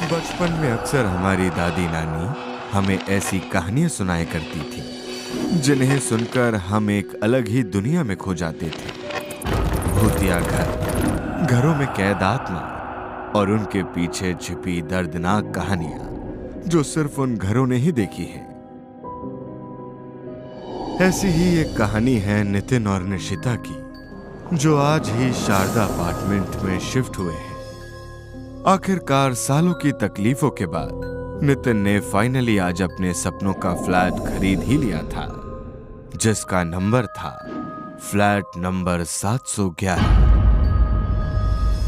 बचपन में अक्सर हमारी दादी नानी हमें ऐसी कहानियां सुनाया करती थी जिन्हें सुनकर हम एक अलग ही दुनिया में खो जाते थे। भूतिया घर, घरों में कैद आत्मा और उनके पीछे छिपी दर्दनाक कहानियां जो सिर्फ उन घरों ने ही देखी हैं। ऐसी ही एक कहानी है नितिन और निशिता की, जो आज ही शारदा अपार्टमेंट में शिफ्ट हुए हैं। आखिरकार सालों की तकलीफों के बाद नितिन ने फाइनली आज अपने सपनों का फ्लैट खरीद ही लिया था, जिसका नंबर था फ्लैट नंबर 711।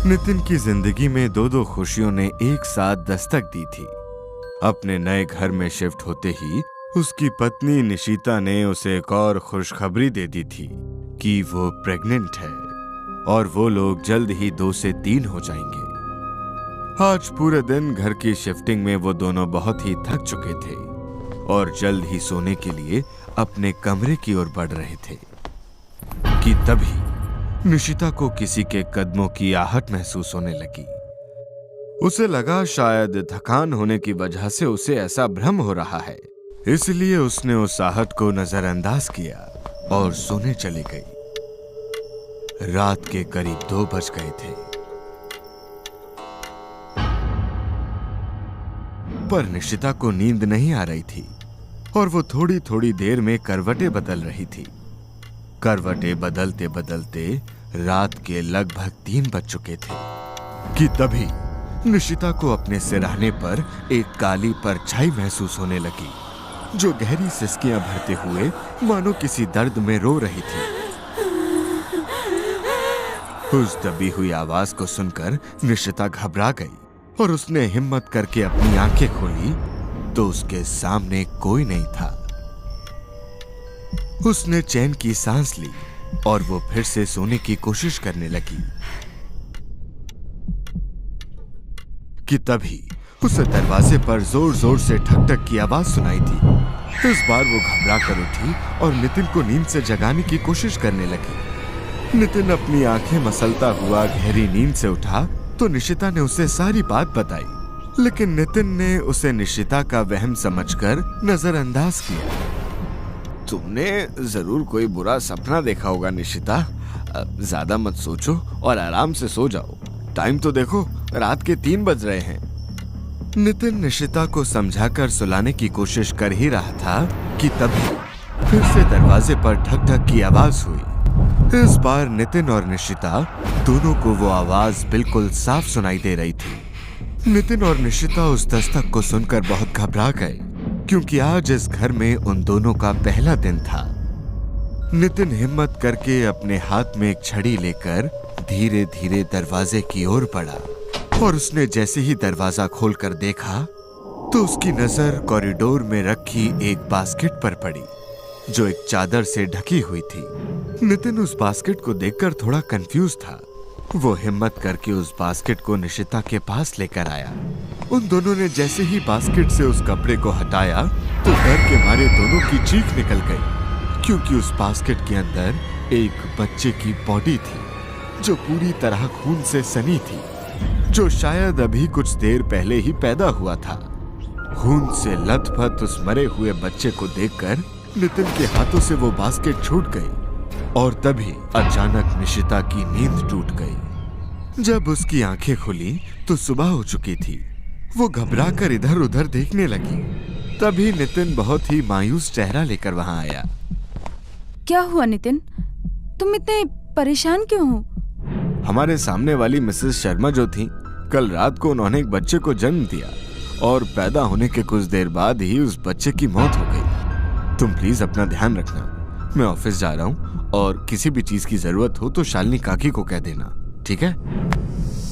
नितिन की जिंदगी में दो खुशियों ने एक साथ दस्तक दी थी। अपने नए घर में शिफ्ट होते ही उसकी पत्नी निशिता ने उसे एक और खुशखबरी दे दी थी कि वो प्रेग्नेंट है और वो लोग जल्द ही 2 से 3 हो जाएंगे। आज पूरे दिन घर की शिफ्टिंग में वो दोनों बहुत ही थक चुके थे और जल्द ही सोने के लिए अपने कमरे की ओर बढ़ रहे थे कि तभी निशिता को किसी के कदमों की आहट महसूस होने लगी। उसे लगा शायद थकान होने की वजह से उसे ऐसा भ्रम हो रहा है, इसलिए उसने उस आहट को नजरअंदाज किया और सोने चली गई। रात के करीब 2 बज गए थे, पर निशिता को नींद नहीं आ रही थी और वो थोड़ी थोड़ी देर में करवटें बदल रही थी। करवटें बदलते बदलते रात के लगभग 3 बज चुके थे कि तभी निशिता को अपने सिरहाने पर एक काली परछाई महसूस होने लगी, जो गहरी सिसकियां भरते हुए मानो किसी दर्द में रो रही थी। उस दबी हुई आवाज को सुनकर निशिता घबरा गई और उसने हिम्मत करके अपनी आंखें खोली तो उसके सामने कोई नहीं था। उसने चैन की सांस ली और वो फिर से सोने की कोशिश करने लगी कि तभी उसे दरवाजे पर जोर जोर से ठक ठक की आवाज सुनाई थी। इस बार वो घबरा कर उठी और नितिन को नींद से जगाने की कोशिश करने लगी। नितिन अपनी आंखें मसलता हुआ गहरी नींद से उठा तो निशिता ने उसे सारी बात बताई, लेकिन नितिन ने उसे निशिता का वहम समझकर नजरअंदाज किया। तुमने जरूर कोई बुरा सपना देखा होगा निशिता, ज्यादा मत सोचो और आराम से सो जाओ। टाइम तो देखो, रात के 3 बज रहे हैं। नितिन निशिता को समझाकर सुलाने की कोशिश कर ही रहा था कि तभी फिर से दरवाजे पर ठक ठक की आवाज हुई। इस बार नितिन और निशिता दोनों को वो आवाज बिल्कुल साफ सुनाई दे रही थी। नितिन और निशिता उस दस्तक को सुनकर बहुत घबरा गए, क्योंकि आज इस घर में उन दोनों का पहला दिन था। नितिन हिम्मत करके अपने हाथ में एक छड़ी लेकर धीरे धीरे दरवाजे की ओर बढ़ा और उसने जैसे ही दरवाजा खोलकर देखा तो उसकी नजर कॉरिडोर में रखी एक बास्केट पर पड़ी, जो एक चादर से ढकी हुई थी। नितिन उस बास्केट को देखकर थोड़ा कंफ्यूज था। वो हिम्मत करके उस बास्केट को निशिता के पास लेकर आया। उन दोनों ने जैसे ही बास्केट से उस कपड़े को हटाया तो डर के मारे दोनों की चीख निकल गई, क्योंकि उस बास्केट के अंदर एक बच्चे की बॉडी थी जो पूरी तरह खून से सनी थी, जो शायद अभी कुछ देर पहले ही पैदा हुआ था। खून से लथपथ उस मरे हुए बच्चे को देखकर नितिन के हाथों से वो बास्केट छूट गई और तभी अचानक निशिता की नींद टूट गई। जब उसकी आंखें खुली तो सुबह हो चुकी थी। वो घबराकर इधर उधर देखने लगी। तभी नितिन बहुत ही मायूस चेहरा लेकर वहां आया। क्या हुआ नितिन, तुम इतने परेशान क्यों हो? हमारे सामने वाली मिसेस शर्मा जो थी, कल रात को उन्होंने एक बच्चे को जन्म दिया और पैदा होने के कुछ देर बाद ही उस बच्चे की मौत हो गई। तुम प्लीज अपना ध्यान रखना। मैं ऑफिस जा रहा हूँ और किसी भी चीज की जरूरत हो तो शालिनी काकी को कह देना, ठीक है?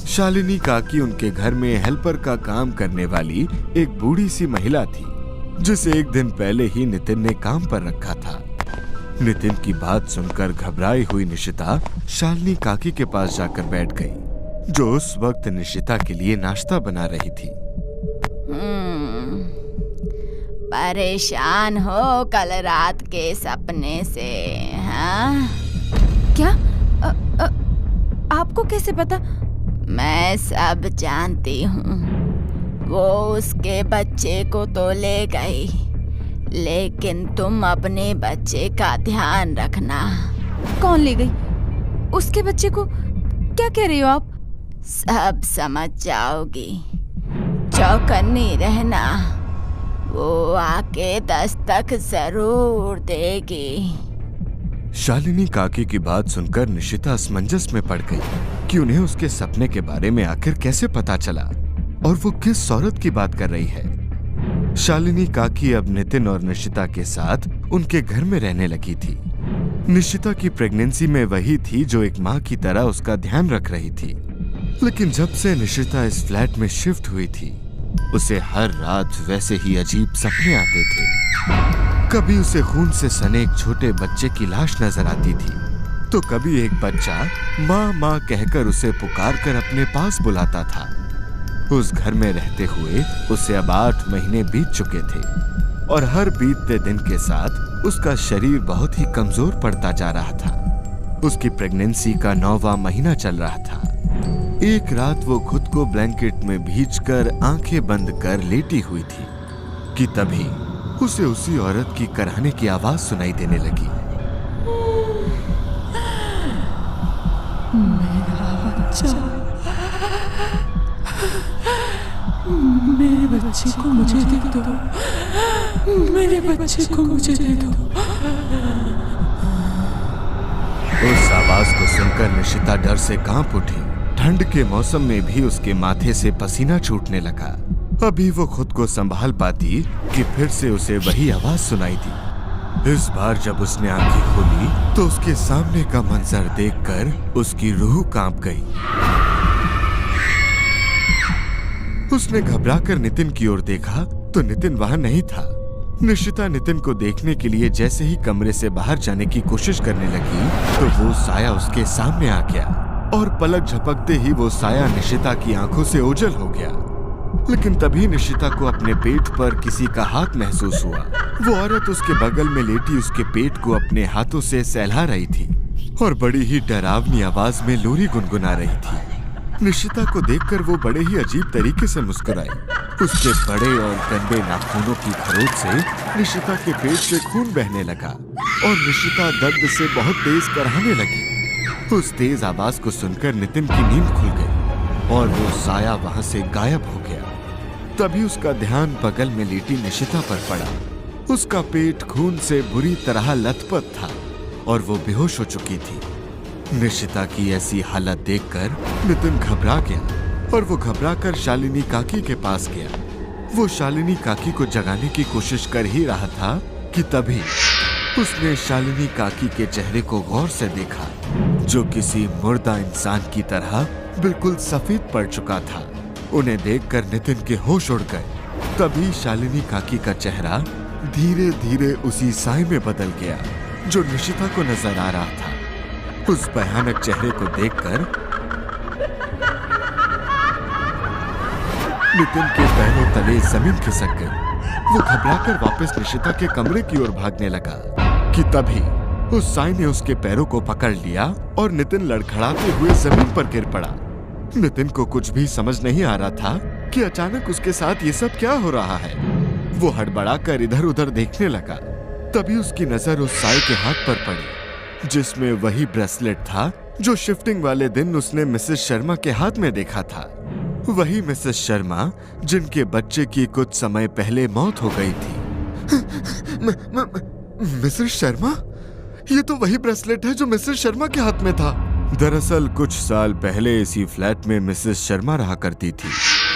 शालिनी काकी उनके घर में हेल्पर का काम करने वाली एक बूढ़ी सी महिला थी, जिसे एक दिन पहले ही नितिन ने काम पर रखा था। नितिन की बात सुनकर घबराई हुई निशिता शालिनी काकी के पास जाकर बैठ गई, जो उस वक्त निशिता के लिए नाश्ता बना रही थी। परेशान हो कल रात के सपने से? हाँ, क्या? आपको कैसे पता? मैं सब जानती हूँ। वो उसके बच्चे को तो ले गई, लेकिन तुम अपने बच्चे का ध्यान रखना। कौन ले गई? उसके बच्चे को? क्या कह रही हो आप? सब समझ जाओगी, चौकन्नी रहना। वो आके दस्तक जरूर देगी। शालिनी काकी की बात सुनकर निशिता असमंजस में पड़ गई कि उन्हें उसके सपने के बारे में आखिर कैसे पता चला और वो किस औरत की बात कर रही है। शालिनी काकी अब नितिन और निशिता के साथ उनके घर में रहने लगी थी। निशिता की प्रेगनेंसी में वही थी जो एक माँ की तरह उसका ध्यान रख रही थी। लेकिन जब से निशिता इस फ्लैट में शिफ्ट हुई थी, उसे हर रात वैसे ही अजीब सपने आते थे। कभी उसे खून से सने एक छोटे बच्चे की लाश नजर आती थी, तो कभी एक बच्चा माँ माँ कहकर उसे पुकार कर अपने पास बुलाता था। उस घर में रहते हुए उसे अब 8 महीने बीत चुके थे और हर बीतते दिन के साथ उसका शरीर बहुत ही कमजोर पड़ता जा रहा था। उसकी प्रेगनेंसी का 9वां महीना चल रहा था। एक रात वो खुद को ब्लैंकेट में भींचकर आंखें बंद कर लेटी हुई थी कि तभी उसे उसी औरत की कराहने की आवाज सुनाई देने लगी। मेरा बच्चा, मेरे बच्चे को मुझे दे दो, मेरे बच्चे को मुझे दे दो। उस आवाज को सुनकर निशिता डर से कांप उठी। ठंड के मौसम में भी उसके माथे से पसीना छूटने लगा। अभी वो खुद को संभाल पाती कि फिर से उसे वही आवाज सुनाई दी। इस बार जब उसने आंखें खोली तो उसके सामने का मंजर देखकर उसकी रूह कांप गई। उसने घबराकर नितिन की ओर देखा तो नितिन वहां नहीं था। निशिता नितिन को देखने के लिए जैसे ही कमरे से बाहर जाने की कोशिश करने लगी तो वो साया उसके सामने आ गया और पलक झपकते ही वो साया निशिता की आंखों से ओझल हो गया। लेकिन तभी निशिता को अपने पेट पर किसी का हाथ महसूस हुआ। वो औरत उसके बगल में लेटी उसके पेट को अपने हाथों से सहला रही थी और बड़ी ही डरावनी आवाज में लोरी गुनगुना रही थी। निशिता को देखकर वो बड़े ही अजीब तरीके से मुस्कुराई। उसके बड़े और गंदे नाखूनों की खरोंच से निशिता के पेट से खून बहने लगा और निशिता दर्द से बहुत तेज कराहने लगी। उस तेज आवाज को सुनकर नितिन की नींद खुल गई और वो साया वहां से गायब हो गया। तभी उसका ध्यान बगल में लेटी निशिता पर पड़ा। उसका पेट खून से बुरी तरह लथपथ था और वो बेहोश हो चुकी थी। निशिता की ऐसी हालत देखकर नितिन घबरा गया और वो घबराकर शालिनी काकी के पास गया। वो शालिनी काकी को जगाने की कोशिश कर ही रहा था कि तभी उसने शालिनी काकी के चेहरे को गौर से देखा, जो किसी मुर्दा इंसान की तरह बिल्कुल सफेद पड़ चुका था। उन्हें देखकर नितिन के होश उड़ गए। तभी शालिनी काकी का चेहरा धीरे धीरे उसी साए में बदल गया जो निशिता को नजर आ रहा था। उस भयानक चेहरे को देखकर नितिन के पैरों तले जमीन खिसक गई। वो घबराकर वापस निशिता के कमरे की ओर भागने लगा कि तभी उस साई ने उसके पैरों को पकड़ लिया और नितिन लड़खड़ाते हुए जमीन पर गिर पड़ा। नितिन को कुछ भी समझ नहीं आ रहा था कि अचानक उसके साथ ये सब क्या हो रहा है। वो हड़बड़ाकर इधर उधर देखने लगा। तभी उसकी नजर उस साई के हाथ पर पड़ी जिसमें वही ब्रेसलेट था जो शिफ्टिंग वाले दिन उसने मिसेस शर्मा के हाथ में देखा था। वही मिसेस शर्मा जिनके बच्चे की कुछ समय पहले मौत हो गई थी। मिसेस शर्मा? ये तो वही ब्रेसलेट है जो मिसेस शर्मा के हाथ में था। दरअसल कुछ साल पहले इसी फ्लैट में मिसेस शर्मा रहा करती थी,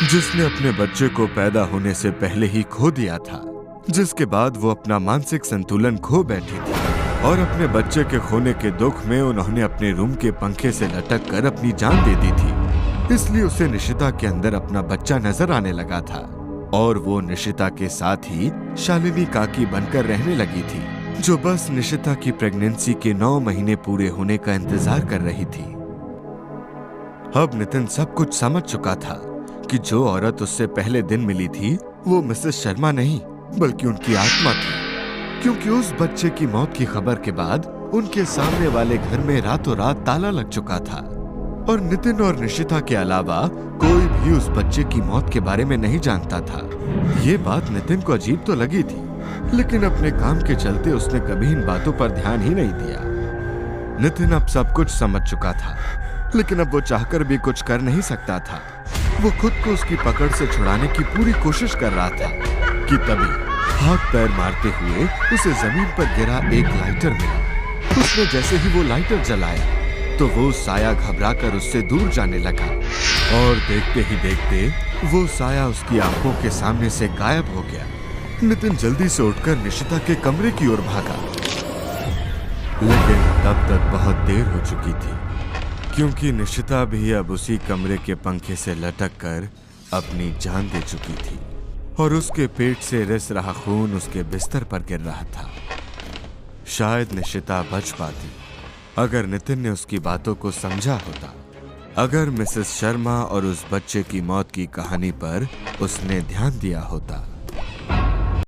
जिसने अपने बच्चे को पैदा होने से पहले ही खो दिया था, जिसके बाद वो अपना मानसिक संतुलन खो बैठी थी और अपने बच्चे के खोने के दुख में उन्होंने अपने रूम के पंखे से लटक कर अपनी जान दे दी थी। इसलिए उसे निशिता के अंदर अपना बच्चा नजर आने लगा था और वो निशिता के साथ ही शालिनी काकी बनकर रहने लगी थी, जो बस निशिता की प्रेगनेंसी के 9 महीने पूरे होने का इंतजार कर रही थी। अब नितिन सब कुछ समझ चुका था कि जो औरत उससे पहले दिन मिली थी वो मिसेस शर्मा नहीं बल्कि उनकी आत्मा थी, क्योंकि उस बच्चे की मौत की खबर के बाद उनके सामने वाले घर में रातों रात ताला लग चुका था और नितिन और निशिता के अलावा कोई भी उस बच्चे की मौत के बारे में नहीं जानता था। ये बात नितिन को अजीब तो लगी थी, लेकिन अपने काम के चलते उसने कभी इन बातों पर ध्यान ही नहीं दिया। नितिन अब सब कुछ समझ चुका था, लेकिन अब वो चाहकर भी कुछ कर नहीं सकता था। वो खुद को उसकी पकड़ से छुड़ाने की पूरी कोशिश कर रहा था कि तभी हाथ पैर मारते हुए उसे जमीन पर गिरा एक लाइटर मिला। उसने जैसे ही वो लाइटर जलाया तो वो साया घबराकर उससे दूर जाने लगा और देखते ही देखते वो साया उसकी आंखों के सामने से गायब हो गया। नितिन जल्दी से उठकर निशिता के कमरे की ओर भागा, लेकिन तब तक बहुत देर हो चुकी थी, क्योंकि निशिता भी अब उसी कमरे के पंखे से लटक कर अपनी जान दे चुकी थी और उसके पेट से रिस रहा खून उसके बिस्तर पर गिर रहा था। शायद निशिता बच पाती अगर नितिन ने उसकी बातों को समझा होता, अगर मिसेस शर्मा और उस बच्चे की मौत की कहानी पर उसने ध्यान दिया होता।